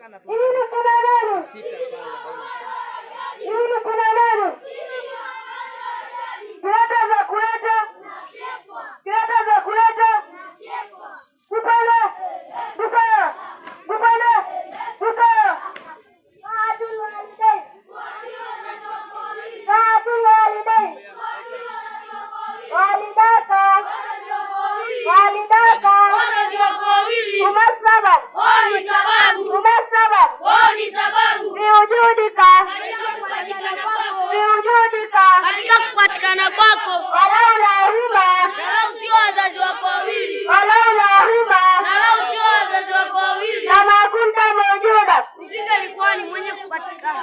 inaonekana tu sita pale. Katika kupatikana kwako, walau sio wazazi wako wawili, usingelikuwa ni mwenye kupatikana.